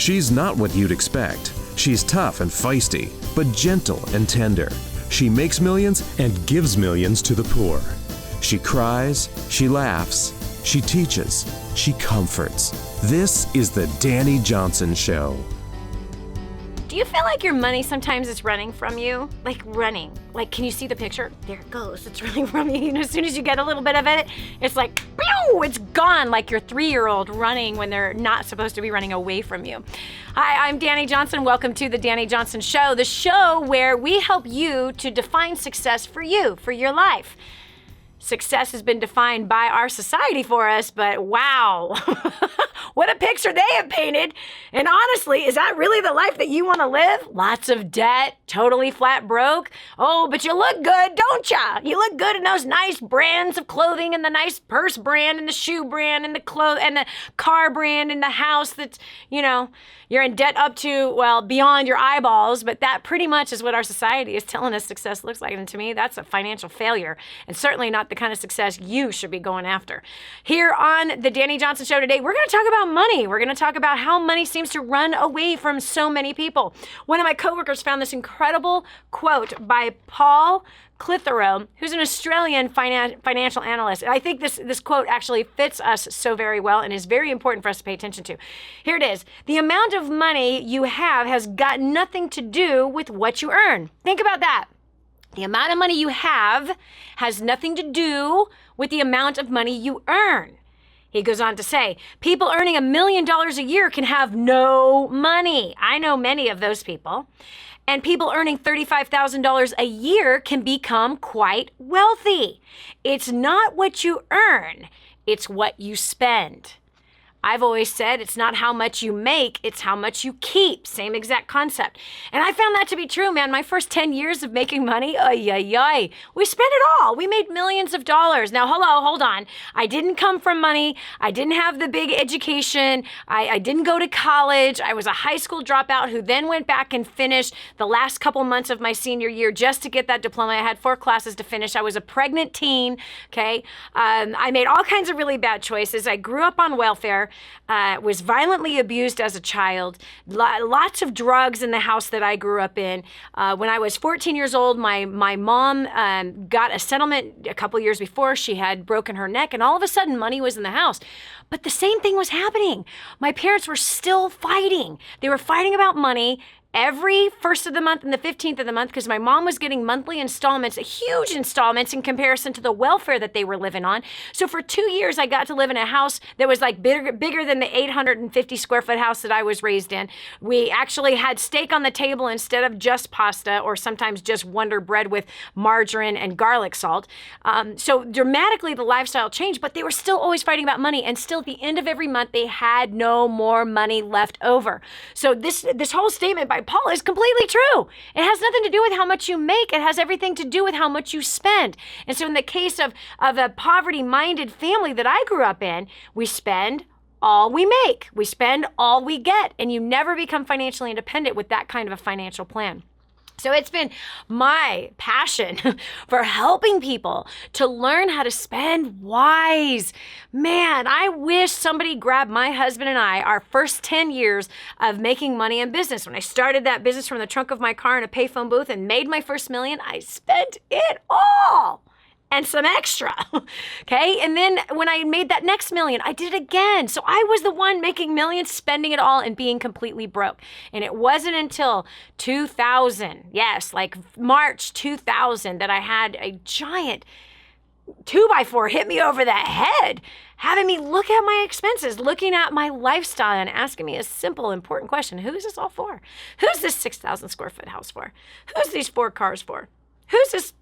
She's not what you'd expect. She's tough and feisty, but gentle and tender. She makes millions and gives millions to the poor. She cries, she laughs, she teaches, she comforts. This is the Dani Johnson Show. Do you feel like your money sometimes is running from you? Like running. Like, can you see the picture? There it goes. It's running from you. As soon as you get a little bit of it, it's like, pew, it's gone, like your 3-year-old running when they're not supposed to be running away from you. Hi, I'm Dani Johnson. Welcome to the Dani Johnson Show, the show where we help you to define success for you, for your life. Success has been defined by our society for us, but wow, what a picture they have painted. And honestly, is that really the life that you want to live? Lots of debt, totally flat broke. Oh, but you look good, don't ya? You look good in those nice brands of clothing and the nice purse brand and the shoe brand and the car brand and the house that's, you're in debt up to, well, beyond your eyeballs, but that pretty much is what our society is telling us success looks like. And to me, that's a financial failure and certainly not the kind of success you should be going after. Here on the Dani Johnson Show today, we're going to talk about money. We're going to talk about how money seems to run away from so many people. One of my coworkers found this incredible quote by Paul Clitheroe, who's an Australian financial analyst. I think this quote actually fits us so very well and is very important for us to pay attention to. Here it is. The amount of money you have has got nothing to do with what you earn. Think about that. The amount of money you have has nothing to do with the amount of money you earn. He goes on to say, people earning $1 million a year can have no money. I know many of those people. And people earning $35,000 a year can become quite wealthy. It's not what you earn, it's what you spend. I've always said it's not how much you make, it's how much you keep. Same exact concept. And I found that to be true, man. My first 10 years of making money, we spent it all. We made millions of dollars. Now, hold on. I didn't come from money. I didn't have the big education. I didn't go to college. I was a high school dropout who then went back and finished the last couple months of my senior year just to get that diploma. I had 4 classes to finish. I was a pregnant teen, okay? I made all kinds of really bad choices. I grew up on welfare. Was violently abused as a child, lots of drugs in the house that I grew up in. When I was 14 years old, my mom got a settlement a couple years before. She had broken her neck, and all of a sudden money was in the house. But the same thing was happening. My parents were still fighting. They were fighting about money every 1st of the month and the 15th of the month because my mom was getting monthly installments, huge installments in comparison to the welfare that they were living on. So for 2 years, I got to live in a house that was like bigger than the 850 square foot house that I was raised in. We actually had steak on the table instead of just pasta or sometimes just Wonder Bread with margarine and garlic salt. So dramatically, the lifestyle changed, but they were still always fighting about money. And still at the end of every month, they had no more money left over. So this whole statement by Paul is completely true. It has nothing to do with how much you make. It has everything to do with how much you spend. And so in the case of a poverty-minded family that I grew up in, we spend all we make. We spend all we get. And you never become financially independent with that kind of a financial plan. So it's been my passion for helping people to learn how to spend wise. Man, I wish somebody grabbed my husband and I, our first 10 years of making money in business. When I started that business from the trunk of my car in a payphone booth and made my first $1 million, I spent it all. And some extra, okay? And then when I made that next $1 million, I did it again. So I was the one making millions, spending it all, and being completely broke. And it wasn't until 2000, yes, like March 2000, that I had a giant 2x4 hit me over the head, having me look at my expenses, looking at my lifestyle, and asking me a simple, important question. Who is this all for? Who's this 6,000 square foot house for? Who's these 4 cars for? Who's this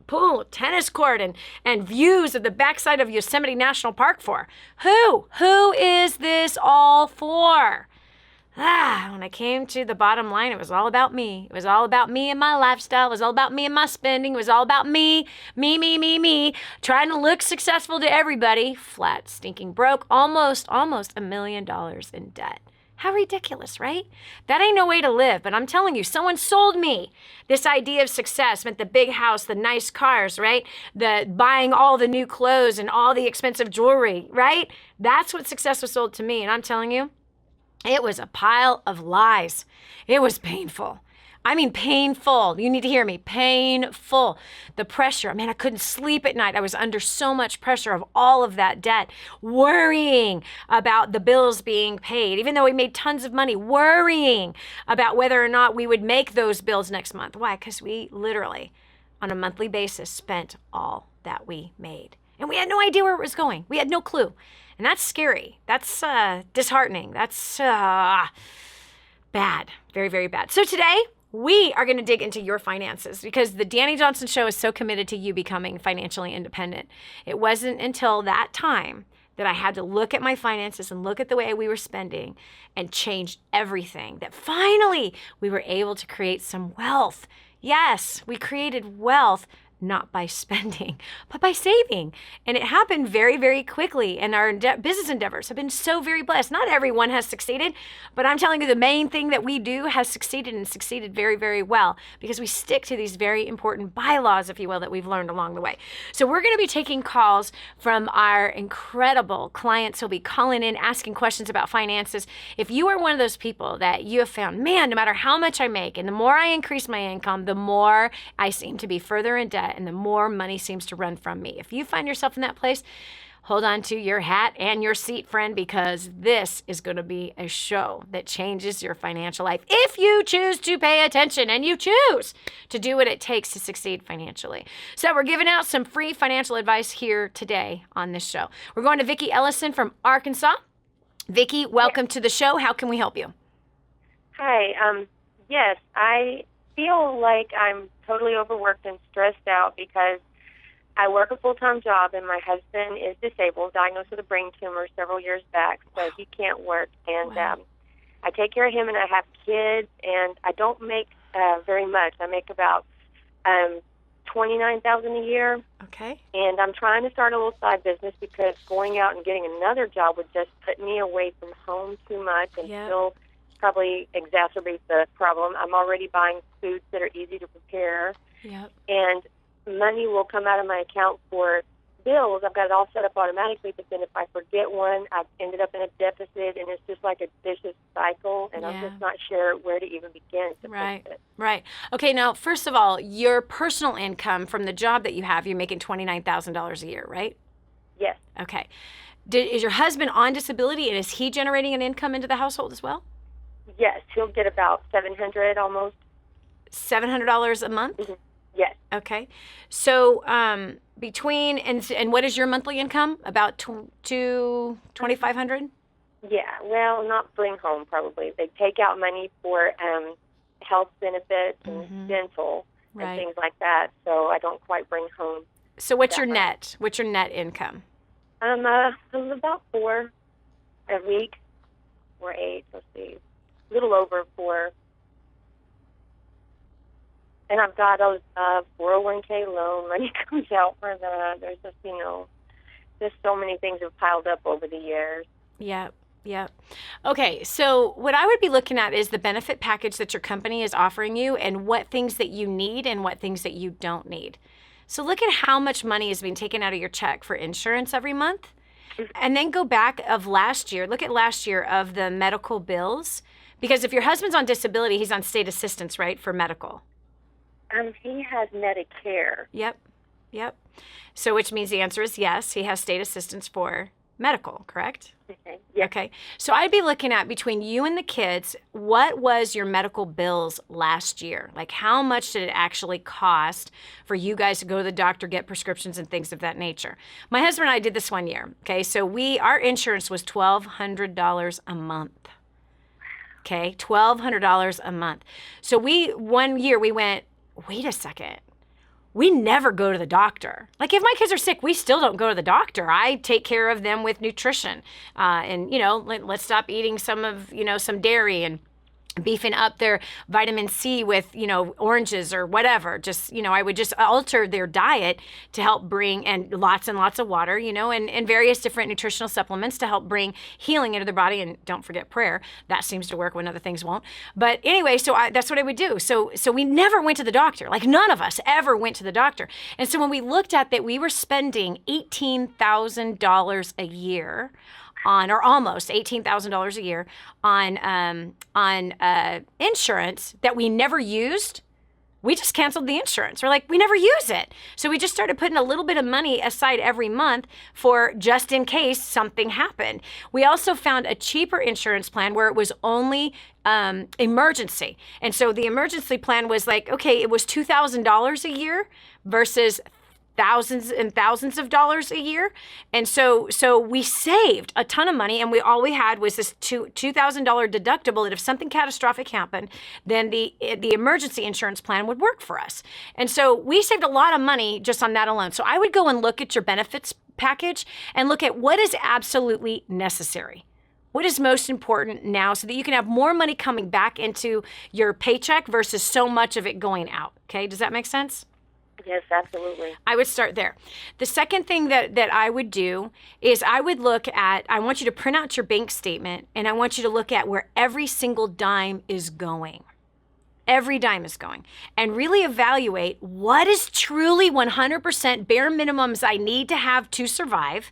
pool, tennis court, and views of the backside of Yosemite National Park for? Who is this all for? When I came to the bottom line, it was all about me. It was all about me and my lifestyle. It was all about me and my spending. It was all about me, trying to look successful to everybody. Flat, stinking broke, almost $1 million in debt. How ridiculous, right? That ain't no way to live. But I'm telling you, someone sold me this idea of success, meant the big house, the nice cars, right? The buying all the new clothes and all the expensive jewelry, right? That's what success was sold to me. And I'm telling you, It was a pile of lies. It was painful. I mean, painful. You need to hear me. Painful. The pressure. I mean, I couldn't sleep at night. I was under so much pressure of all of that debt, worrying about the bills being paid, even though we made tons of money, worrying about whether or not we would make those bills next month. Why? Because we literally, on a monthly basis, spent all that we made. And we had no idea where it was going. We had no clue. And that's scary. That's disheartening. That's bad. Very, very bad. So today, we are going to dig into your finances because the Dani Johnson Show is so committed to you becoming financially independent. It wasn't until that time that I had to look at my finances and look at the way we were spending and change everything that finally we were able to create some wealth. Yes, we created wealth, not by spending, but by saving. And it happened very, very quickly. And our business endeavors have been so very blessed. Not everyone has succeeded, but I'm telling you the main thing that we do has succeeded and succeeded very, very well because we stick to these very important bylaws, if you will, that we've learned along the way. So we're going to be taking calls from our incredible clients who'll be calling in, asking questions about finances. If you are one of those people that you have found, man, no matter how much I make and the more I increase my income, the more I seem to be further in debt and the more money seems to run from me. If you find yourself in that place, hold on to your hat and your seat, friend, because this is going to be a show that changes your financial life if you choose to pay attention and you choose to do what it takes to succeed financially. So we're giving out some free financial advice here today on this show. We're going to Vicki Ellison from Arkansas. Vicki, welcome to the show. How can we help you? Hi. Yes, I feel like I'm totally overworked and stressed out because I work a full-time job and my husband is disabled, diagnosed with a brain tumor several years back, so he can't work. And I take care of him and I have kids, and I don't make very much. I make about $29,000 a year. Okay. And I'm trying to start a little side business because going out and getting another job would just put me away from home too much and still probably exacerbate the problem. I'm already buying foods that are easy to prepare. Yep. And money will come out of my account for bills. I've got it all set up automatically, but then if I forget one, I've ended up in a deficit, and it's just like a vicious cycle, and I'm just not sure where to even begin to fix it. Right. Okay, now, first of all, your personal income from the job that you have, you're making $29,000 a year, right? Yes. Okay. Is your husband on disability, and is he generating an income into the household as well? Yes, he'll get about $700 almost. $700 a month? Mm-hmm. Yes. Okay. So between, and what is your monthly income? About $2,500? Yeah, well, not bring home probably. They take out money for health benefits and dental and things like that, so I don't quite bring home. So what's your net? What's your net income? About 4 a week, or 8, let's see. A little over 4. And I've got a 401k loan. Money comes out for that. There's just, just so many things have piled up over the years. Yep. Okay, so what I would be looking at is the benefit package that your company is offering you and what things that you need and what things that you don't need. So look at how much money is being taken out of your check for insurance every month. And then go back of last year. Look at last year of the medical bills. Because if your husband's on disability, he's on state assistance, right, for medical? He has Medicare. Yep. So which means the answer is yes, he has state assistance for medical, correct? Okay. Yes. Okay. So I'd be looking at between you and the kids, what was your medical bills last year? Like how much did it actually cost for you guys to go to the doctor, get prescriptions and things of that nature? My husband and I did this one year. Okay. So our insurance was $1,200 a month. Okay, $1,200 a month. So one year we went, wait a second, we never go to the doctor. Like if my kids are sick, we still don't go to the doctor. I take care of them with nutrition. And let's stop eating some dairy and beefing up their vitamin C with, oranges or whatever. Just, I would just alter their diet to help bring, and lots of water, and various different nutritional supplements to help bring healing into their body. And don't forget prayer. That seems to work when other things won't. But anyway, so that's what I would do. So we never went to the doctor. Like none of us ever went to the doctor. And so when we looked at that, we were spending $18,000 a year or almost $18,000 a year on insurance that we never used. We just canceled the insurance. We're like, we never use it. So we just started putting a little bit of money aside every month for just in case something happened. We also found a cheaper insurance plan where it was only emergency. And so the emergency plan was like, okay, it was $2,000 a year versus thousands and thousands of dollars a year. And so we saved a ton of money, and all we had was this $2,000 deductible that if something catastrophic happened, then the emergency insurance plan would work for us. And so we saved a lot of money just on that alone. So I would go and look at your benefits package and look at what is absolutely necessary. What is most important now so that you can have more money coming back into your paycheck versus so much of it going out. Okay, does that make sense? Yes, absolutely. I would start there. The second thing that I would do is I would look at, I want you to print out your bank statement, and I want you to look at where every single dime is going. Every dime is going. And really evaluate what is truly 100% bare minimums I need to have to survive.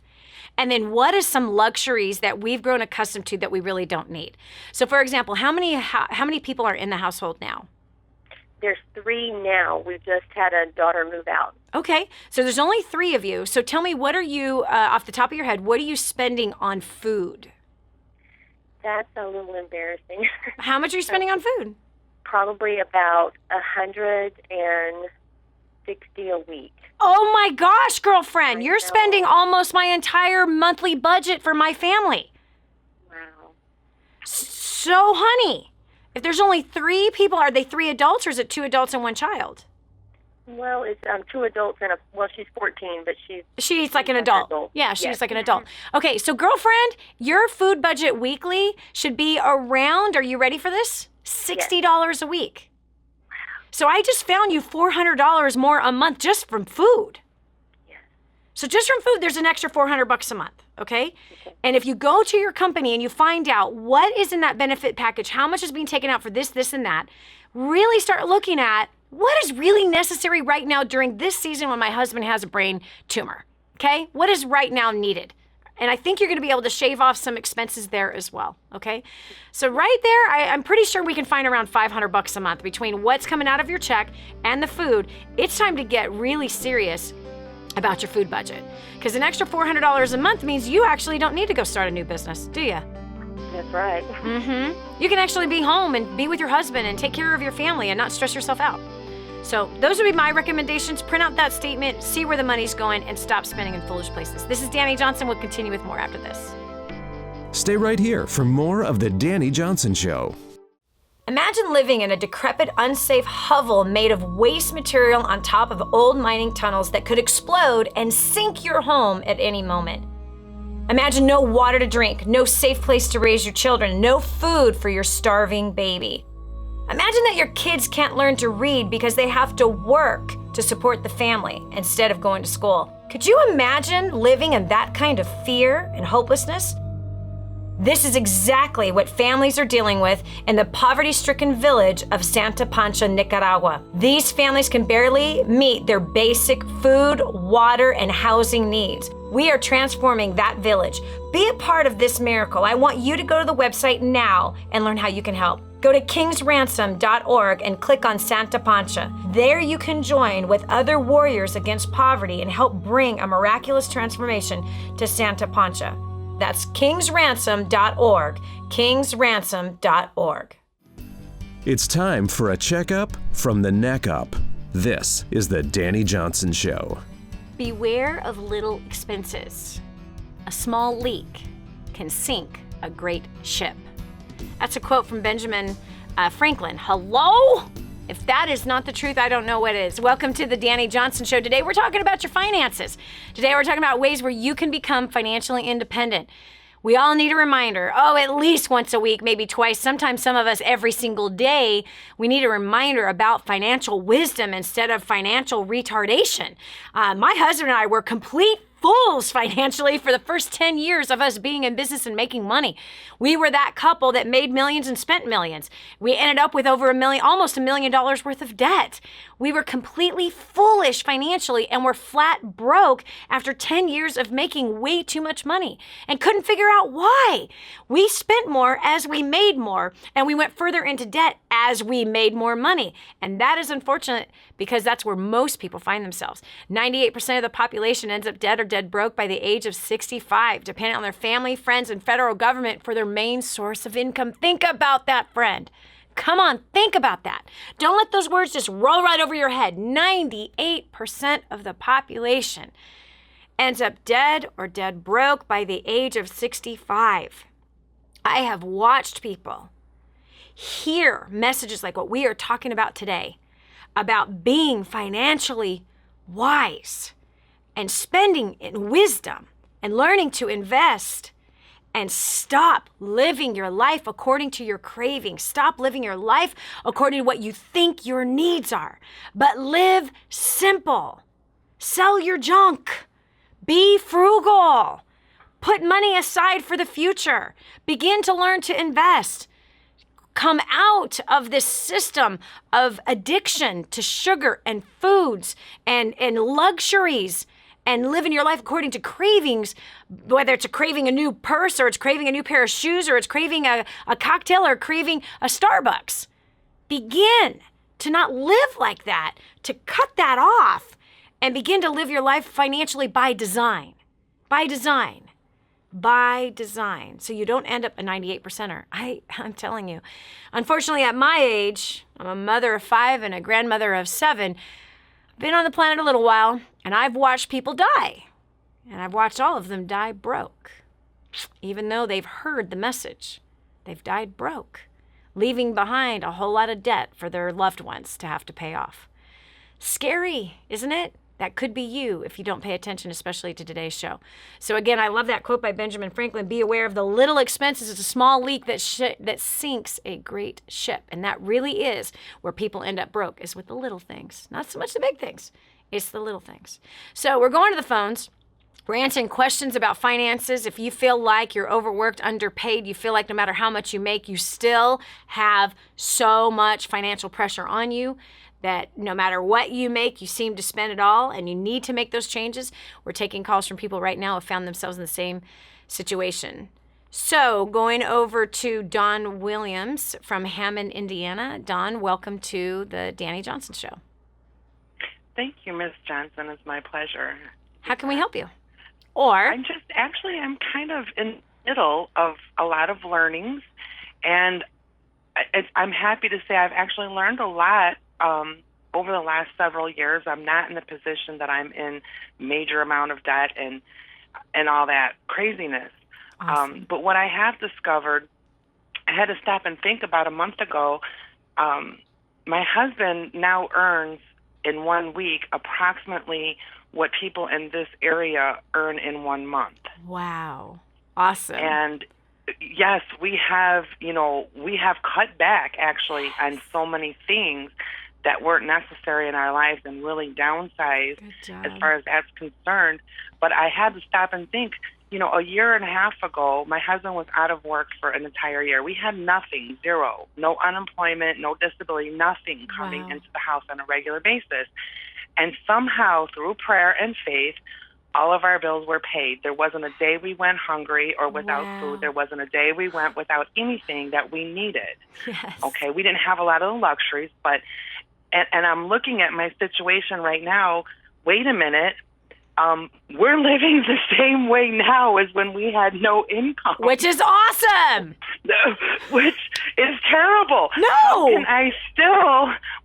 And then what is some luxuries that we've grown accustomed to that we really don't need? So for example, how many people are in the household now? There's 3 now. We've just had a daughter move out. Okay, so there's only 3 of you. So tell me, what are you, off the top of your head, what are you spending on food? That's a little embarrassing. How much are you spending on food? Probably about $160 a week. Oh my gosh, girlfriend, you're spending almost my entire monthly budget for my family. Wow. So, honey, if there's only 3 people, are they 3 adults or is it 2 adults and 1 child? Well, it's 2 adults and she's 14, but she's like an adult. Yeah, she's like an adult. Okay, so girlfriend, your food budget weekly should be around, are you ready for this? $60 a week. So I just found you $400 more a month just from food. Yes. So just from food, there's an extra $400 a month, okay? And if you go to your company and you find out what is in that benefit package, how much is being taken out for this, this, and that, really start looking at what is really necessary right now during this season when my husband has a brain tumor, okay? What is right now needed? And I think you're going to be able to shave off some expenses there as well, okay? So right there, I'm pretty sure we can find around $500 a month between what's coming out of your check and the food. It's time to get really serious about your food budget, because an extra $400 a month means you actually don't need to go start a new business, do you? That's right. You can actually be home and be with your husband and take care of your family and not stress yourself out. So those would be my recommendations. Print out that statement, see where the money's going, and stop spending in foolish places. This is Dani Johnson. We'll continue with more after this. Stay right here for more of The Dani Johnson Show. Imagine living in a decrepit, unsafe hovel made of waste material on top of old mining tunnels that could explode and sink your home at any moment. Imagine no water to drink, no safe place to raise your children, no food for your starving baby. Imagine that your kids can't learn to read because they have to work to support the family instead of going to school. Could you imagine living in that kind of fear and hopelessness? This is exactly what families are dealing with in the poverty-stricken village of Santa Pancha, Nicaragua. These families can barely meet their basic food, water, and housing needs. We are transforming that village. Be a part of this miracle. I want you to go to the website now and learn how you can help. Go to kingsransom.org and click on Santa Pancha. There you can join with other warriors against poverty and help bring a miraculous transformation to Santa Pancha. That's kingsransom.org, kingsransom.org. It's time for a checkup from the neck up. This is The Dani Johnson Show. Beware of little expenses. A small leak can sink a great ship. That's a quote from Benjamin Franklin. Hello? If that is not the truth, I don't know what is. Welcome to the Dani Johnson Show. Today we're talking about your finances. Today we're talking about ways where you can become financially independent. We all need a reminder. At least once a week, maybe twice, sometimes some of us every single day. We need a reminder about financial wisdom instead of financial retardation. My husband and I were complete fools financially for the first 10 years of us being in business and making money. We were that couple that made millions and spent millions. We ended up with over almost $1 million worth of debt. We were completely foolish financially and were flat broke after 10 years of making way too much money and couldn't figure out why. We spent more as we made more, and we went further into debt as we made more money. And that is unfortunate because that's where most people find themselves. 98% of the population ends up dead or dead broke by the age of 65, dependent on their family, friends, and federal government for their main source of income. Think about that, friend. Come on, think about that. Don't let those words just roll right over your head. 98% of the population ends up dead or dead broke by the age of 65. I have watched people hear messages like what we are talking about today about being financially wise and spending in wisdom and learning to invest and stop living your life according to your cravings. Stop living your life according to what you think your needs are, but live simple. Sell your junk. Be frugal. Put money aside for the future. Begin to learn to invest. Come out of this system of addiction to sugar and foods and luxuries and living your life according to cravings, whether it's craving a new purse or it's craving a new pair of shoes or it's craving a cocktail or craving a Starbucks. Begin to not live like that, to cut that off and begin to live your life financially by design. By design. By design. So you don't end up a 98%er. I'm telling you. Unfortunately, at my age, I'm a mother of 5 and a grandmother of 7. I've been on the planet a little while, and I've watched people die. And I've watched all of them die broke. Even though they've heard the message, they've died broke, leaving behind a whole lot of debt for their loved ones to have to pay off. Scary, isn't it? That could be you if you don't pay attention, especially to today's show. So again, I love that quote by Benjamin Franklin. Be aware of the little expenses. It's a small leak that sinks a great ship. And that really is where people end up broke, is with the little things. Not so much the big things. It's the little things. So we're going to the phones. We're answering questions about finances. If you feel like you're overworked, underpaid, you feel like no matter how much you make, you still have so much financial pressure on you that no matter what you make, you seem to spend it all, and you need to make those changes. We're taking calls from people right now who have found themselves in the same situation. So going over to Don Williams from Hammond, Indiana. Don, welcome to the Dani Johnson Show. Thank you, Ms. Johnson. It's my pleasure. How can we help you? Or I'm kind of in the middle of a lot of learnings, and I'm happy to say I've actually learned a lot over the last several years. I'm not in the position that I'm in major amount of debt and all that craziness. Awesome. But what I have discovered, I had to stop and think about a month ago. My husband now earns in 1 week approximately what people in this area earn in 1 month. Wow. Awesome. And yes, we have cut back actually on so many things that weren't necessary in our lives and really downsized as far as that's concerned. But I had to stop and think, a year and a half ago, my husband was out of work for an entire year. We had nothing, zero, no unemployment, no disability, nothing coming into the house on a regular basis. And somehow through prayer and faith, all of our bills were paid. There wasn't a day we went hungry or without food. There wasn't a day we went without anything that we needed. Yes. Okay, we didn't have a lot of the luxuries, but and I'm looking at my situation right now. Wait a minute. We're living the same way now as when we had no income. Which is awesome. Which is terrible. No.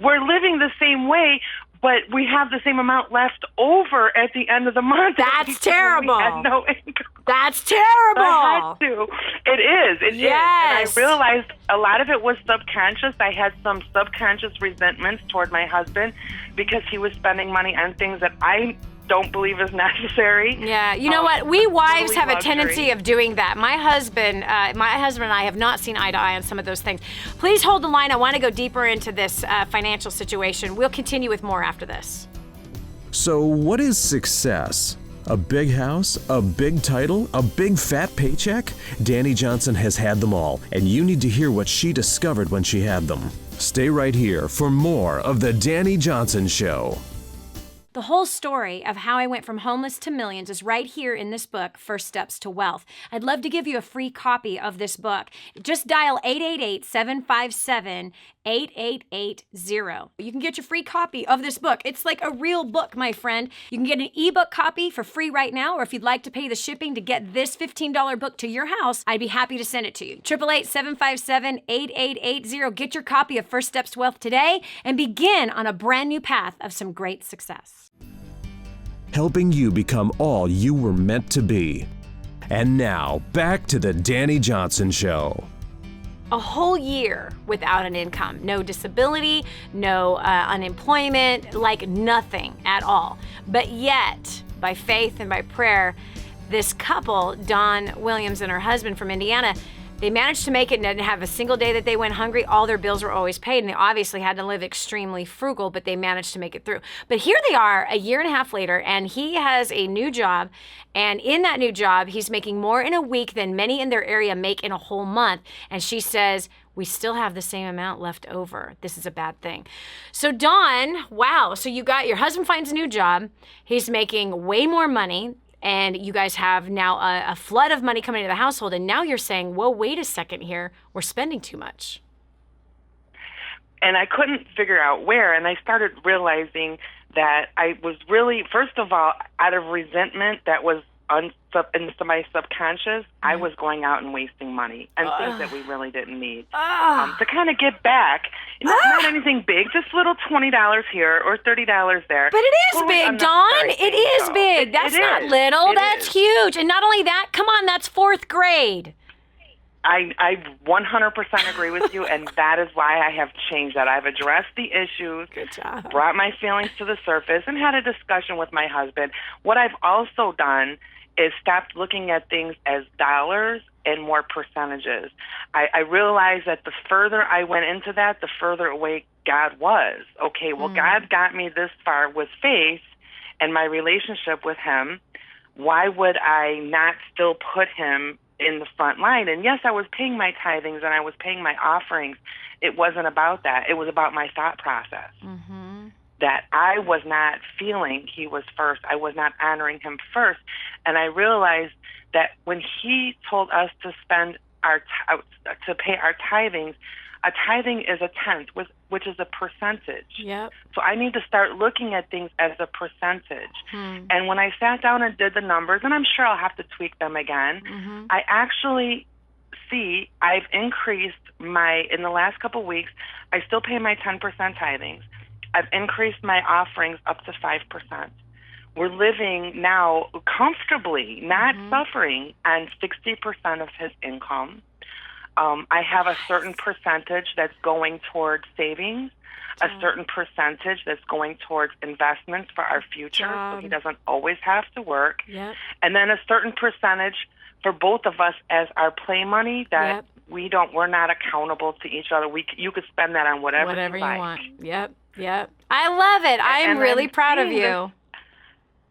We're living the same way, but we have the same amount left over at the end of the month. That's terrible. We had no income. That's terrible. I had to. It is. It yes. is. And I realized a lot of it was subconscious. I had some subconscious resentments toward my husband because he was spending money on things that I don't believe is necessary. Yeah, you know what? We wives have luxury. a tendency of doing that. My husband and I have not seen eye to eye on some of those things. Please hold the line. I want to go deeper into this financial situation. We'll continue with more after this. So, what is success? A big house, a big title, a big fat paycheck? Dani Johnson has had them all, and you need to hear what she discovered when she had them. Stay right here for more of The Dani Johnson Show. The whole story of how I went from homeless to millions is right here in this book, First Steps to Wealth. I'd love to give you a free copy of this book. Just dial 888-757-8880. You can get your free copy of this book. It's like a real book, my friend. You can get an ebook copy for free right now, or if you'd like to pay the shipping to get this $15 book to your house, I'd be happy to send it to you. 888-757-8880. Get your copy of First Steps to Wealth today and begin on a brand new path of some great success. Helping you become all you were meant to be. And now, back to The Dani Johnson Show. A whole year without an income, no disability, no unemployment, like nothing at all. But yet, by faith and by prayer, this couple, Dawn Williams and her husband from Indiana, they managed to make it and didn't have a single day that they went hungry. All their bills were always paid, and they obviously had to live extremely frugal, but they managed to make it through. But here they are a year and a half later, and he has a new job, and in that new job, he's making more in a week than many in their area make in a whole month. And she says, we still have the same amount left over. This is a bad thing. So Dawn, wow, so you got your husband finds a new job. He's making way more money. And you guys have now a flood of money coming into the household. And now you're saying, whoa, wait a second here. We're spending too much. And I couldn't figure out where. And I started realizing that I was really, first of all, out of resentment that was into my subconscious, I was going out and wasting money and things that we really didn't need. To kind of get back, not anything big, just little $20 here or $30 there. But it is big, Dawn. It is big. That's not little. That's huge. And not only that, come on, that's fourth grade. I 100% agree with you, and that is why I have changed that. I've addressed the issues, Good job. Brought my feelings to the surface, and had a discussion with my husband. What I've also done is stopped looking at things as dollars and more percentages. I realized that the further I went into that, the further away God was. Okay, well, God got me this far with faith and my relationship with him. Why would I not still put him in the front line? And yes, I was paying my tithings and I was paying my offerings. It wasn't about that. It was about my thought process. That I was not feeling he was first. I was not honoring him first. And I realized that when he told us to spend to pay our tithings, a tithing is a tenth, which is a percentage. Yep. So I need to start looking at things as a percentage. And when I sat down and did the numbers, and I'm sure I'll have to tweak them again, I actually see I've increased in the last couple of weeks, I still pay my 10% tithings. I've increased my offerings up to 5%. We're living now comfortably, not suffering, on 60% of his income. I have a certain percentage that's going towards savings, a certain percentage that's going towards investments for our future, so he doesn't always have to work. And then a certain percentage for both of us as our play money that we're not accountable to each other. You could spend that on whatever you like. Want. Yep. I love it. I'm really proud of you.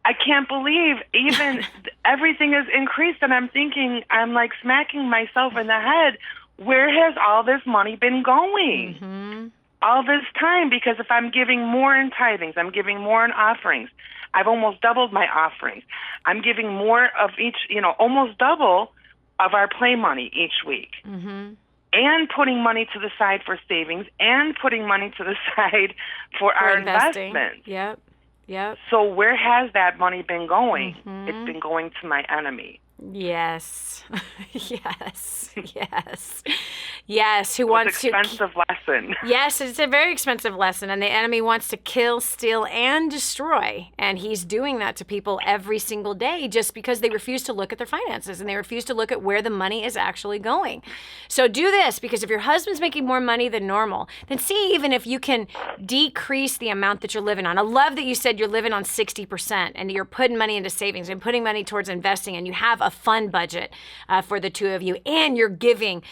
I can't believe even everything is increased, and I'm thinking, I'm like smacking myself in the head. Where has all this money been going? All this time, because if I'm giving more in tithings, I'm giving more in offerings. I've almost doubled my offerings. I'm giving more of each, almost double of our play money each week. And putting money to the side for savings and putting money to the side for our investments. Yep. So where has that money been going? It's been going to my enemy. Yes. Yes. Who wants to? It's an expensive lesson. Yes, it's a very expensive lesson, and the enemy wants to kill, steal, and destroy. And he's doing that to people every single day just because they refuse to look at their finances and they refuse to look at where the money is actually going. So do this, because if your husband's making more money than normal, then see even if you can decrease the amount that you're living on. I love that you said you're living on 60% and you're putting money into savings and putting money towards investing, and you have a fun budget for the two of you, and you're giving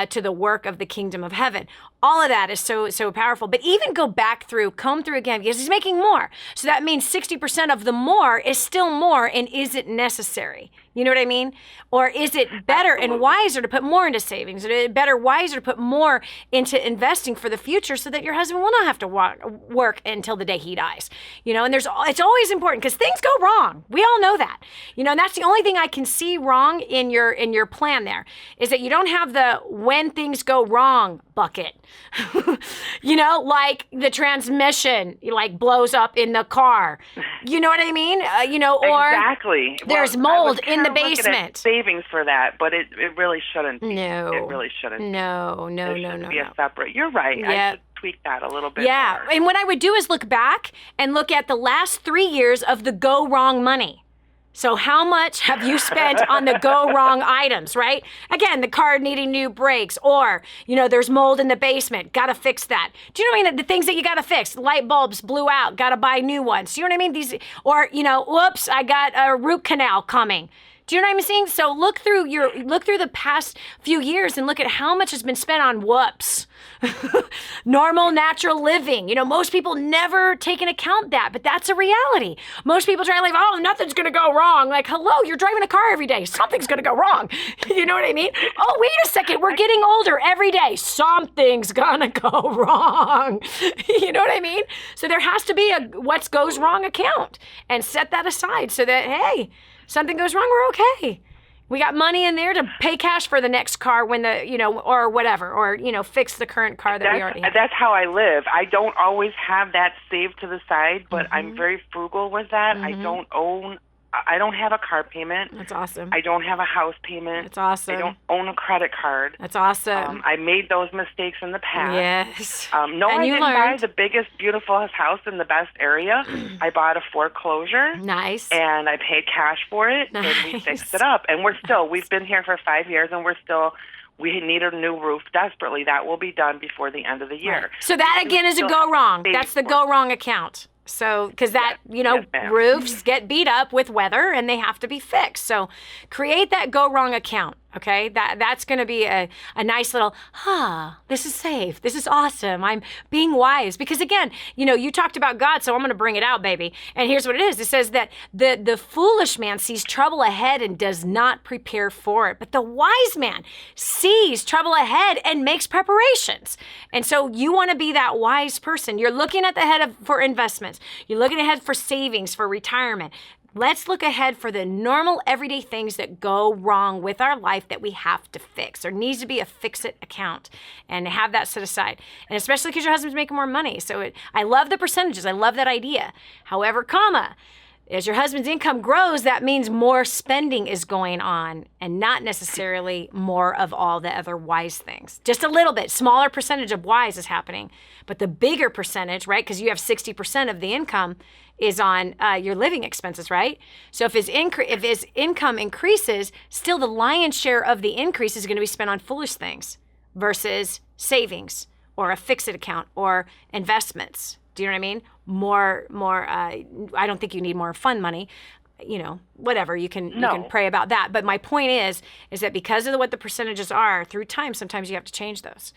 to the work of the kingdom of heaven. All of that is so powerful. But even comb through again, because he's making more. So that means 60% of the more is still more, and is it necessary? You know what I mean? Or is it better and wiser to put more into savings? Is it better, wiser to put more into investing for the future so that your husband will not have to work until the day he dies? You know, and it's always important because things go wrong. We all know that. You know, and that's the only thing I can see wrong in your plan there, is that you don't have the when things go wrong bucket. You know, like the transmission like blows up in the car. You know what I mean? You know, or exactly. There's mold in the basement. Savings for that, but it really shouldn't be. No. It really shouldn't. No. Be a separate. You're right. Yep. I should tweak that a little bit. Yeah. more. And what I would do is look back and look at the last 3 years of the go wrong money. So how much have you spent on the go wrong items, right? Again, the car needing new brakes, or, you know, there's mold in the basement. Got to fix that. Do you know what I mean? The things that you got to fix. Light bulbs blew out. Got to buy new ones. Do you know what I mean? Or, you know, whoops, I got a root canal coming. Do you know what I'm saying? So look through the past few years and look at how much has been spent on whoops. Normal, natural living. You know, most people never take into account that, but that's a reality. Most people try to live, oh, nothing's going to go wrong. Like, hello, you're driving a car every day. Something's going to go wrong. You know what I mean? Oh, wait a second. We're getting older every day. Something's going to go wrong. You know what I mean? So there has to be a what goes wrong account, and set that aside so that, hey, something goes wrong, we're okay. We got money in there to pay cash for the next car when or whatever, or, you know, fix the current car that we already have. That's how I live. I don't always have that saved to the side, but I'm very frugal with that. I don't have a car payment. That's awesome. I don't have a house payment. That's awesome. I don't own a credit card. That's awesome. I made those mistakes in the past. Yes. I didn't buy the biggest, beautiful house in the best area. I bought a foreclosure. Nice. And I paid cash for it, nice. And we fixed it up. And we've been here for 5 years, and we need a new roof desperately. That will be done before the end of the year. Right. So that, again, is a go wrong. That's the go wrong account. So, because roofs get beat up with weather and they have to be fixed. So create that go wrong account. Okay, that's going to be a nice little, this is safe. This is awesome. I'm being wise. Because again, you know, you talked about God, so I'm going to bring it out, baby. And here's what it is. It says that the foolish man sees trouble ahead and does not prepare for it. But the wise man sees trouble ahead and makes preparations. And so you want to be that wise person. You're looking at the head for investments. You're looking ahead for savings, for retirement. Let's look ahead for the normal everyday things that go wrong with our life that we have to fix. There needs to be a fix-it account and have that set aside. And especially because your husband's making more money. So I love the percentages. I love that idea. However, as your husband's income grows, that means more spending is going on and not necessarily more of all the other wise things. Just a little bit, smaller percentage of wise is happening. But the bigger percentage, right, because you have 60% of the income is on your living expenses, right? So if his income increases, still the lion's share of the increase is going to be spent on foolish things versus savings or a fix-it account or investments. Do you know what I mean? I don't think you need more fun money. You know, whatever, you can pray about that. But my point is that because of what the percentages are through time, sometimes you have to change those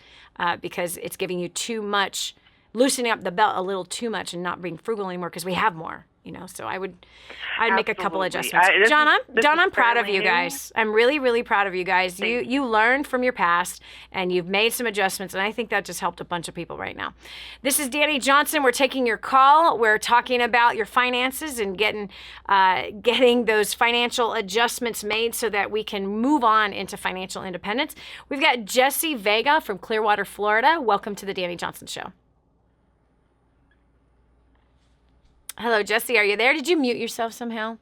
because it's giving you too much, loosening up the belt a little too much and not being frugal anymore because we have more. You know, so I'd make a couple adjustments. John, I'm proud of you guys. I'm really, really proud of you guys. You learned from your past and you've made some adjustments, and I think that just helped a bunch of people right now. This is Dani Johnson. We're taking your call. We're talking about your finances and getting those financial adjustments made so that we can move on into financial independence. We've got Jesse Vega from Clearwater, Florida. Welcome to the Dani Johnson Show. Hello, Jesse. Are you there? Did you mute yourself somehow?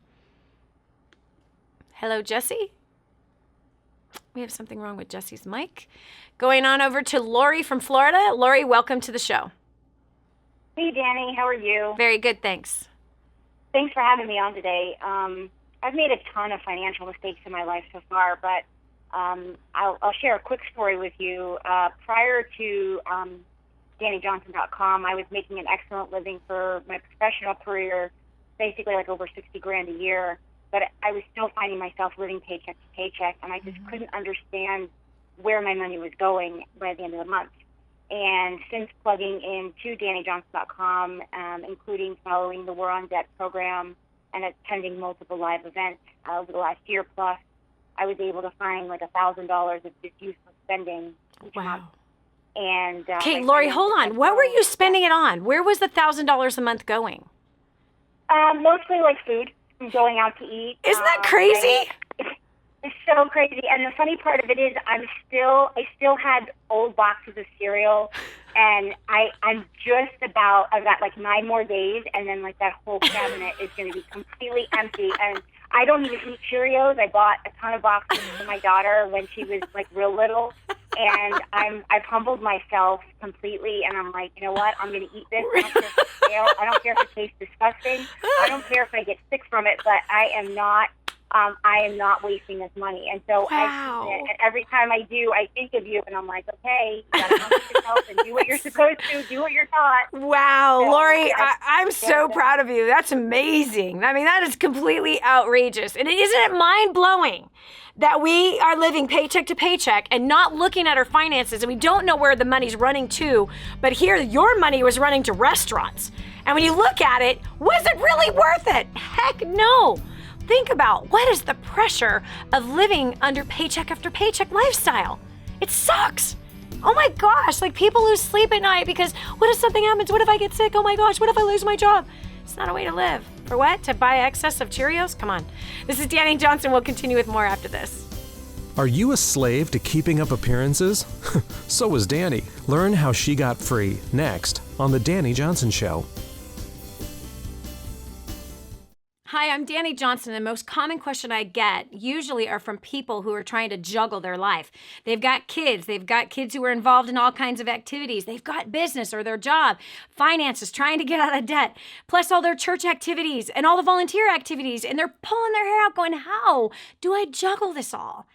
Hello, Jesse? We have something wrong with Jesse's mic. Going on over to Lori from Florida. Lori, welcome to the show. Hey, Dani. How are you? Very good, thanks. Thanks for having me on today. I've made a ton of financial mistakes in my life so far, but I'll share a quick story with you. Prior to DaniJohnson.com, I was making an excellent living for my professional career, basically like over $60,000 a year, but I was still finding myself living paycheck to paycheck, and I just couldn't understand where my money was going by the end of the month. And since plugging into DaniJohnson.com, including following the War on Debt program and attending multiple live events over the last year plus, I was able to find like $1,000 of just useless spending each month. And okay, Lori, hold on. What were you spending it on? Where was the $1,000 a month going? Mostly like food, going out to eat. Isn't that crazy? It's so crazy. And the funny part of it is I still had old boxes of cereal, and I'm just about, I've got like 9 more days, and then like that whole cabinet is going to be completely empty. And I don't even eat Cheerios. I bought a ton of boxes for my daughter when she was like real little, and I've humbled myself completely, and I'm like, you know what? I'm going to eat this. I don't care if it's stale. I don't care if it tastes disgusting. I don't care if I get sick from it, but I am not wasting this money. And so and every time I do, I think of you, and I'm like, okay, you gotta humble yourself and do what you're supposed to, do what you're taught. Wow, So, Lori, I'm so proud of you. That's amazing. I mean, that is completely outrageous. And isn't it mind-blowing that we are living paycheck to paycheck and not looking at our finances, and we don't know where the money's running to, but here your money was running to restaurants. And when you look at it, was it really worth it? Heck no. Think about what is the pressure of living under paycheck after paycheck lifestyle. It sucks. Oh my gosh, like people lose sleep at night because what if something happens? What if I get sick? Oh my gosh, what if I lose my job? It's not a way to live. For what? To buy excess of Cheerios? Come on. This is Dani Johnson. We'll continue with more after this. Are you a slave to keeping up appearances? So was Dani. Learn how she got free next on The Dani Johnson Show. Hi, I'm Dani Johnson. The most common question I get usually are from people who are trying to juggle their life. They've got kids who are involved in all kinds of activities. They've got business or their job, finances, trying to get out of debt, plus all their church activities and all the volunteer activities. And they're pulling their hair out going, how do I juggle this all?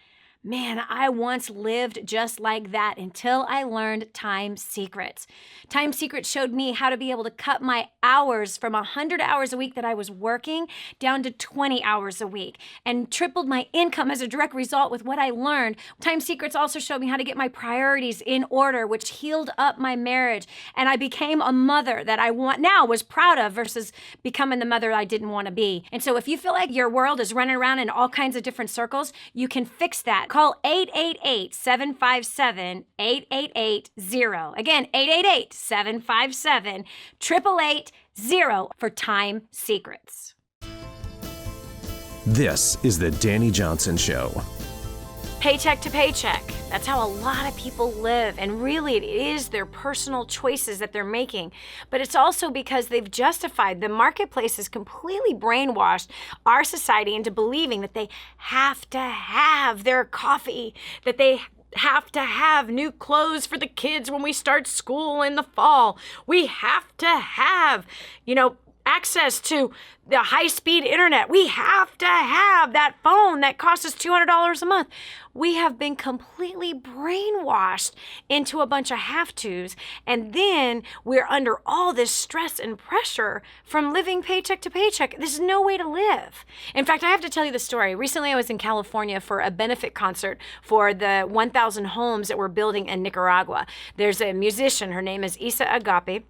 Man, I once lived just like that until I learned Time Secrets. Time Secrets showed me how to be able to cut my hours from 100 hours a week that I was working down to 20 hours a week and tripled my income as a direct result with what I learned. Time Secrets also showed me how to get my priorities in order, which healed up my marriage. And I became a mother that I was proud of versus becoming the mother I didn't want to be. And so if you feel like your world is running around in all kinds of different circles, you can fix that. Call 888-757-8880. Again, 888-757-8880 for Time Secrets. This is The Dani Johnson Show. Paycheck to paycheck. That's how a lot of people live. And really, it is their personal choices that they're making. But it's also because they've justified, the marketplace has completely brainwashed our society into believing that they have to have their coffee, that they have to have new clothes for the kids when we start school in the fall. We have to have, access to the high-speed internet. We have to have that phone that costs us $200 a month. We have been completely brainwashed into a bunch of have-tos, and then we're under all this stress and pressure from living paycheck to paycheck. There's no way to live. In fact, I have to tell you the story. Recently, I was in California for a benefit concert for the 1,000 homes that we're building in Nicaragua. There's a musician. Her name is Isa Agape.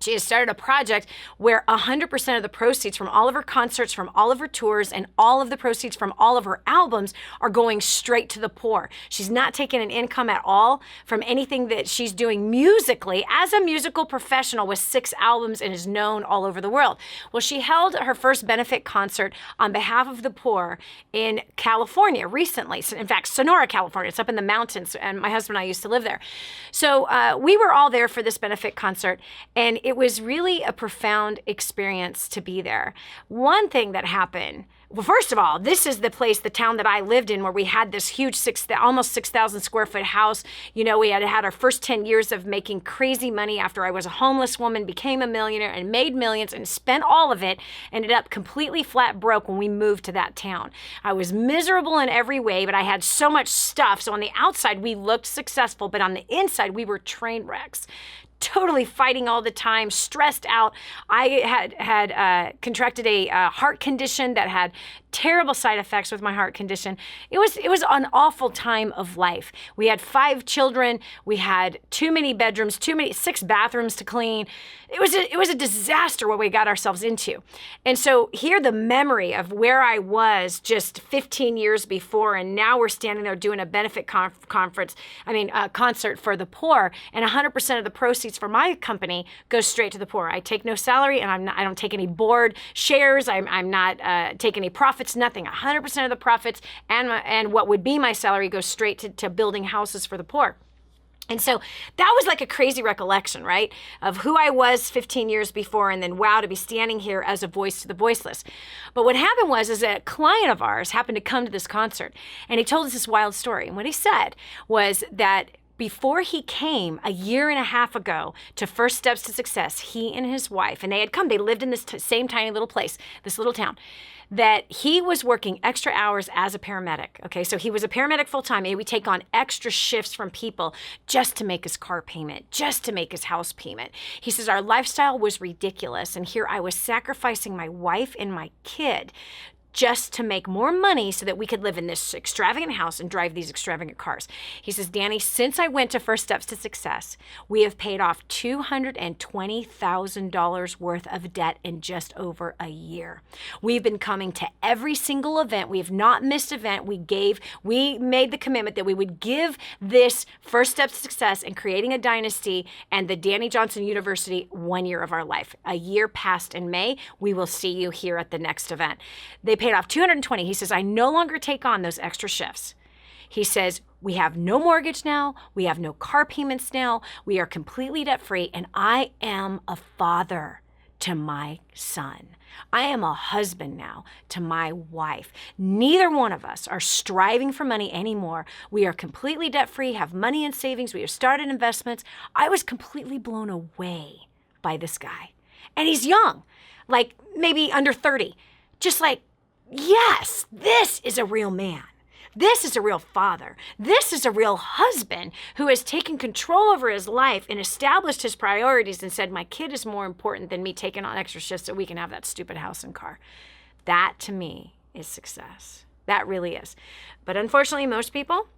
She has started a project where 100% of the proceeds from all of her concerts, from all of her tours, and all of the proceeds from all of her albums are going straight to the poor. She's not taking an income at all from anything that she's doing musically as a musical professional with 6 albums and is known all over the world. Well, she held her first benefit concert on behalf of the poor in California recently. In fact, Sonora, California. It's up in the mountains, and my husband and I used to live there. So we were all there for this benefit concert, and it was really a profound experience to be there. One thing that happened, well, first of all, this is the town that I lived in, where we had this huge almost 6,000 square foot house. We had our first 10 years of making crazy money after I was a homeless woman, became a millionaire and made millions and spent all of it, ended up completely flat broke when we moved to that town. I was miserable in every way, but I had so much stuff. So on the outside, we looked successful, but on the inside, we were train wrecks. totally fighting all the time, stressed out. I had contracted a heart condition that had terrible side effects with my heart condition. It was an awful time of life. We had 5 children. We had too many bedrooms, 6 bathrooms to clean. It was a disaster what we got ourselves into. And so here the memory of where I was just 15 years before, and now we're standing there doing a benefit concert for the poor, and 100% of the proceeds for my company goes straight to the poor. I take no salary, and I don't take any board shares. I'm not taking any profits. Nothing. 100% of the profits and what would be my salary goes straight to building houses for the poor. And so that was like a crazy recollection, right, of who I was 15 years before, and then wow, to be standing here as a voice to the voiceless. But what happened was a client of ours happened to come to this concert, and he told us this wild story. And what he said was that before he came a year and a half ago to First Steps to Success, he and his wife, and they had come, they lived in this same tiny little place, this little town, that he was working extra hours as a paramedic. Okay, so he was a paramedic full time, and he would take on extra shifts from people just to make his car payment, just to make his house payment. He says, our lifestyle was ridiculous, and here I was sacrificing my wife and my kid just to make more money so that we could live in this extravagant house and drive these extravagant cars. He says, Dani, since I went to First Steps to Success, we have paid off $220,000 worth of debt in just over a year. We've been coming to every single event. We have not missed an event. We made the commitment that we would give this First Steps to Success and Creating a Dynasty and the Dani Johnson University 1 year of our life. A year passed in May. We will see you here at the next event. They paid off $220,000. He says, I no longer take on those extra shifts. He says, we have no mortgage now. We have no car payments now. We are completely debt free. And I am a father to my son. I am a husband now to my wife. Neither one of us are striving for money anymore. We are completely debt free, have money in savings. We have started investments. I was completely blown away by this guy. And he's young, like maybe under 30. Just like, yes, this is a real man. This is a real father. This is a real husband who has taken control over his life and established his priorities and said, my kid is more important than me taking on extra shifts so we can have that stupid house and car. That, to me, is success. That really is. But unfortunately, most people,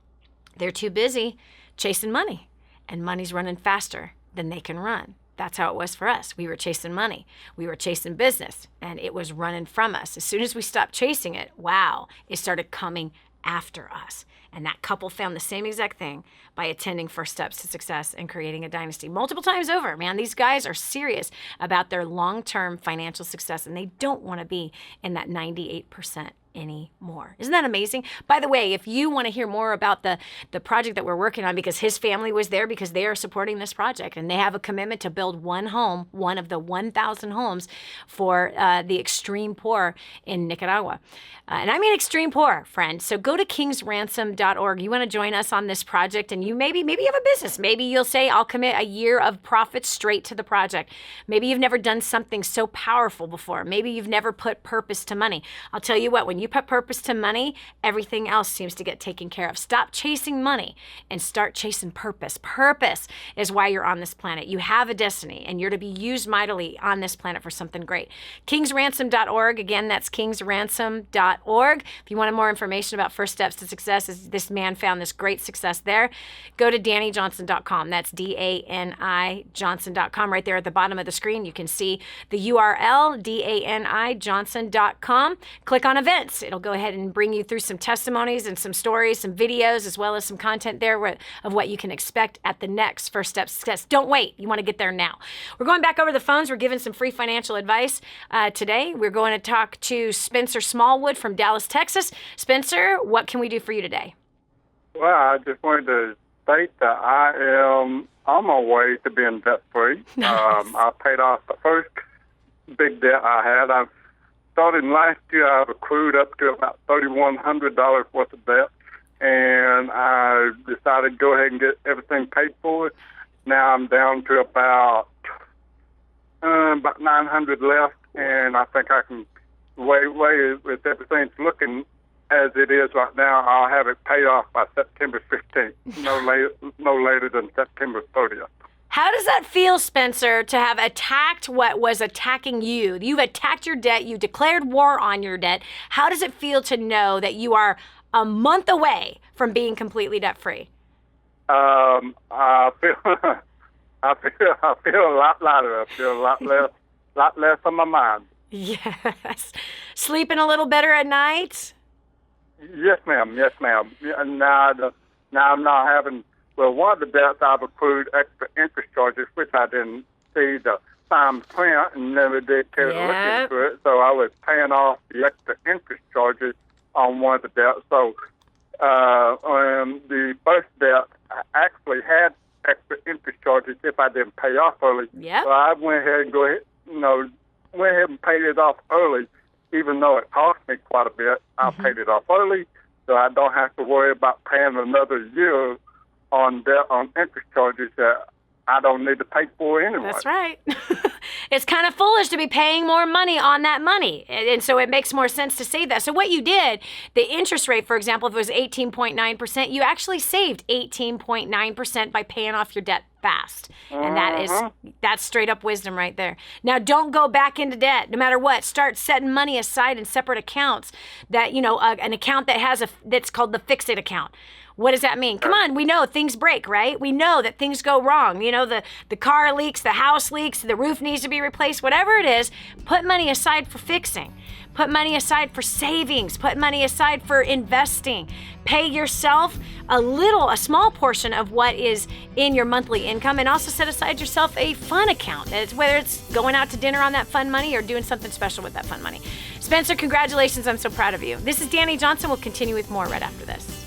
they're too busy chasing money, and money's running faster than they can run. That's how it was for us. We were chasing money. We were chasing business, and it was running from us. As soon as we stopped chasing it, wow, it started coming after us. And that couple found the same exact thing by attending First Steps to Success and Creating a Dynasty multiple times over. Man, these guys are serious about their long-term financial success, and they don't want to be in that 98% anymore. Isn't that amazing? By the way, if you want to hear more about the project that we're working on, because his family was there because they are supporting this project, and they have a commitment to build one home, one of the 1,000 homes for the extreme poor in Nicaragua. And I mean extreme poor, friends. So go to kingsransom.org. You want to join us on this project, and you maybe you have a business. Maybe you'll say, I'll commit a year of profits straight to the project. Maybe you've never done something so powerful before. Maybe you've never put purpose to money. I'll tell you what, when you put purpose to money, everything else seems to get taken care of. Stop chasing money and start chasing purpose. Purpose is why you're on this planet. You have a destiny, and you're to be used mightily on this planet for something great. kingsransom.org. Again, that's kingsransom.org. If you wanted more information about First Steps to Success, this man found this great success there, go to DaniJohnson.com. That's DANI Johnson.com. Right there at the bottom of the screen, you can see the URL, DANIJohnson.com. Click on events. It'll go ahead and bring you through some testimonies and some stories, some videos, as well as some content there of what you can expect at the next First Steps to Success. Don't wait. You want to get there now. We're going back over the phones. We're giving some free financial advice today. We're going to talk to Spencer Smallwood from Dallas, Texas. Spencer, what can we do for you today? Well, I just wanted to state that I am on my way to being debt-free. Nice. I paid off the first big debt I had. I've started last year. I've accrued up to about $3,100 worth of debt, and I decided to go ahead and get everything paid for. Now I'm down to about 900 left, and I think I can way with everything's looking as it is right now. I'll have it paid off by September 15th, no later than September 30th. How does that feel, Spencer, to have attacked what was attacking you? You've attacked your debt. You declared war on your debt. How does it feel to know that you are a month away from being completely debt-free? I feel a lot lighter. I feel a lot less on my mind. Yes. Sleeping a little better at night? Yes, ma'am. Yes, ma'am. Now I'm not having. Well, one of the debts I've accrued extra interest charges, which I didn't see the fine print and never did care to look into it. So I was paying off the extra interest charges on one of the debts. So on the first debt, I actually had extra interest charges if I didn't pay off early. Yep. So I went ahead and paid it off early, even though it cost me quite a bit. I paid it off early, so I don't have to worry about paying another year on interest charges that I don't need to pay for anyway. That's right. It's kind of foolish to be paying more money on that money. And so it makes more sense to save that. So what you did, the interest rate, for example, if it was 18.9%, you actually saved 18.9% by paying off your debt fast. And that's straight up wisdom right there. Now, don't go back into debt no matter what. Start setting money aside in separate accounts that, an account that's called the fix-it account. What does that mean? Come on, we know things break, right? We know that things go wrong. The car leaks, the house leaks, the roof needs to be replaced, whatever it is, put money aside for fixing. Put money aside for savings. Put money aside for investing. Pay yourself a small portion of what is in your monthly income, and also set aside yourself a fun account. Whether it's going out to dinner on that fun money or doing something special with that fun money. Spencer, congratulations. I'm so proud of you. This is Dani Johnson. We'll continue with more right after this.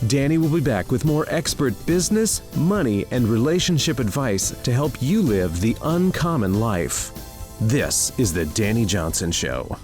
Dani will be back with more expert business, money, and relationship advice to help you live the uncommon life. This is the Dani Johnson Show.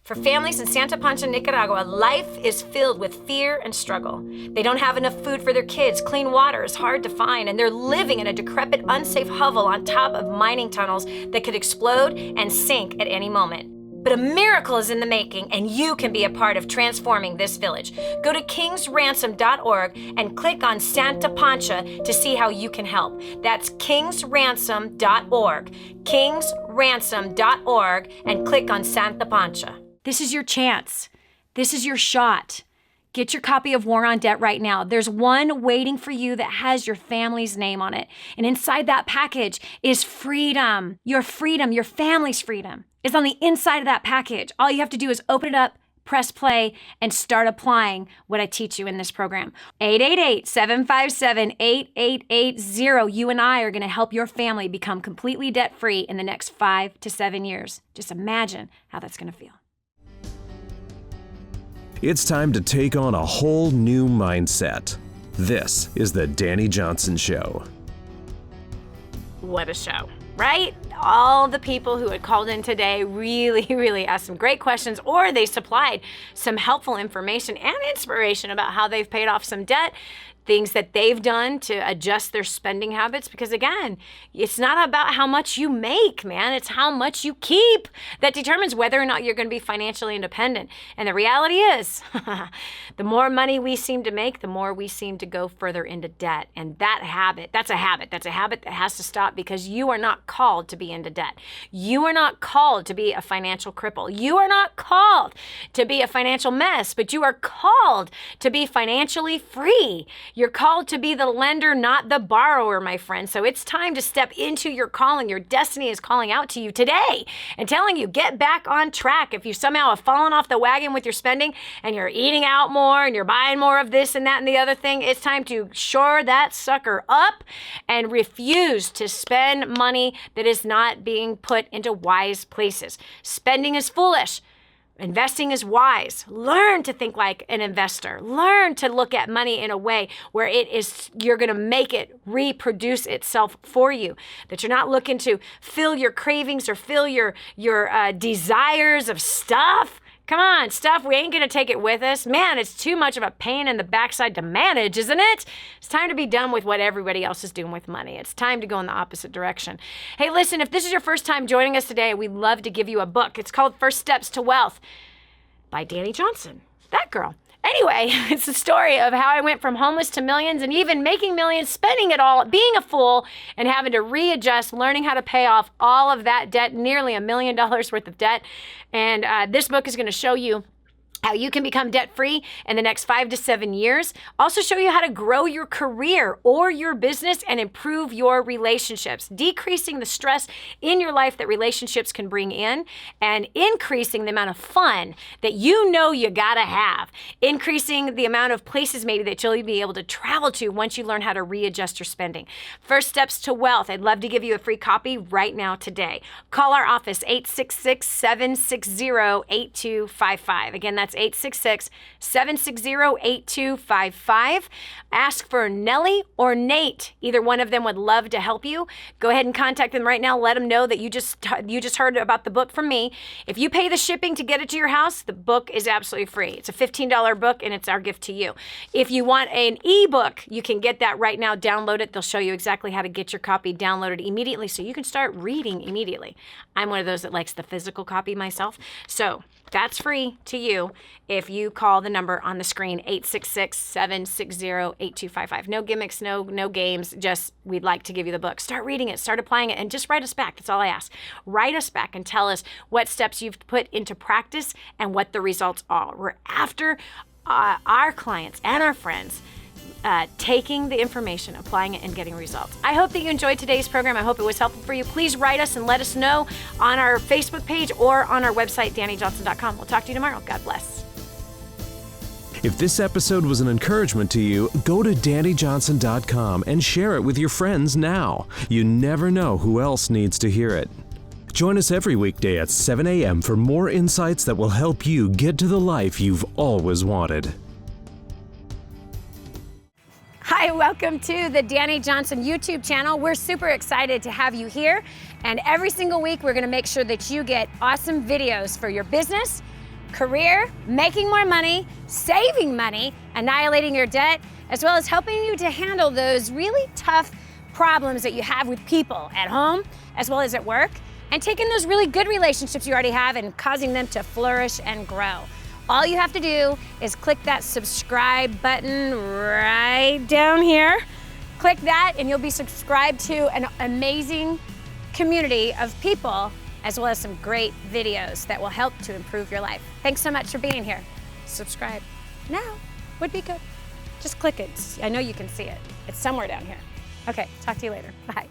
For families in Santa Pancha, Nicaragua, life is filled with fear and struggle. They don't have enough food for their kids, clean water is hard to find, and they're living in a decrepit, unsafe hovel on top of mining tunnels that could explode and sink at any moment. But a miracle is in the making, and you can be a part of transforming this village. Go to kingsransom.org and click on Santa Pancha to see how you can help. That's kingsransom.org. kingsransom.org and click on Santa Pancha. This is your chance. This is your shot. Get your copy of War on Debt right now. There's one waiting for you that has your family's name on it. And inside that package is freedom. Your freedom, your family's freedom is on the inside of that package. All you have to do is open it up, press play, and start applying what I teach you in this program. 888-757-8880. You and I are going to help your family become completely debt-free in the next 5 to 7 years. Just imagine how that's going to feel. It's time to take on a whole new mindset. This is the Dani Johnson Show. What a show, right? All the people who had called in today really asked some great questions, or they supplied some helpful information and inspiration about how they've paid off some debt, things that they've done to adjust their spending habits. Because again, it's not about how much you make, man. It's how much you keep that determines whether or not you're going to be financially independent. And the reality is, the more money we seem to make, the more we seem to go further into debt. And that's a habit that has to stop, because you are not called to be into debt. You are not called to be a financial cripple. You are not called to be a financial mess, but you are called to be financially free. You're called to be the lender, not the borrower, my friend. So it's time to step into your calling. Your destiny is calling out to you today and telling you, get back on track. If you somehow have fallen off the wagon with your spending and you're eating out more and you're buying more of this and that and the other thing, it's time to shore that sucker up and refuse to spend money that is not being put into wise places. Spending is foolish. Investing is wise. Learn to think like an investor. Learn to look at money in a way where you're going to make it reproduce itself for you. That you're not looking to fill your cravings or fill your desires of stuff. Come on, stuff, we ain't going to take it with us. Man, it's too much of a pain in the backside to manage, isn't it? It's time to be done with what everybody else is doing with money. It's time to go in the opposite direction. Hey, listen, if this is your first time joining us today, we'd love to give you a book. It's called First Steps to Wealth by Dani Johnson. That girl. Anyway, it's the story of how I went from homeless to millions and even making millions, spending it all, being a fool, and having to readjust, learning how to pay off all of that debt, nearly $1 million worth of debt. And this book is going to show you how you can become debt-free in the next 5 to 7 years. Also show you how to grow your career or your business and improve your relationships, decreasing the stress in your life that relationships can bring in, and increasing the amount of fun that you know you gotta have, increasing the amount of places maybe that you'll be able to travel to once you learn how to readjust your spending. First Steps to Wealth. I'd love to give you a free copy right now today. Call our office, 866-760-8255. Again, that's 866-760-8255. Ask for Nellie or Nate. Either one of them would love to help you. Go ahead and contact them right now. Let them know that you just heard about the book from me. If you pay the shipping to get it to your house, the book is absolutely free. It's a $15 book, and it's our gift to you. If you want an ebook, you can get that right now. Download it. They'll show you exactly how to get your copy downloaded immediately so you can start reading immediately. I'm one of those that likes the physical copy myself. So that's free to you if you call the number on the screen, 866-760-8255. No gimmicks, no games, just we'd like to give you the book. Start reading it, start applying it, and just write us back. That's all I ask. Write us back and tell us what steps you've put into practice and what the results are. We're after our clients and our friends taking the information, applying it, and getting results. I hope that you enjoyed today's program. I hope it was helpful for you. Please write us and let us know on our Facebook page or on our website, DaniJohnson.com. We'll talk to you tomorrow. God bless. If this episode was an encouragement to you, go to DaniJohnson.com and share it with your friends now. You never know who else needs to hear it. Join us every weekday at 7 a.m. for more insights that will help you get to the life you've always wanted. Hi, welcome to the Dani Johnson YouTube channel. We're super excited to have you here. And every single week, we're gonna make sure that you get awesome videos for your business, career, making more money, saving money, annihilating your debt, as well as helping you to handle those really tough problems that you have with people at home, as well as at work, and taking those really good relationships you already have and causing them to flourish and grow. All you have to do is click that subscribe button right down here. Click that and you'll be subscribed to an amazing community of people, as well as some great videos that will help to improve your life. Thanks so much for being here. Subscribe now would be good. Just click it. I know you can see it. It's somewhere down here. Okay, talk to you later. Bye.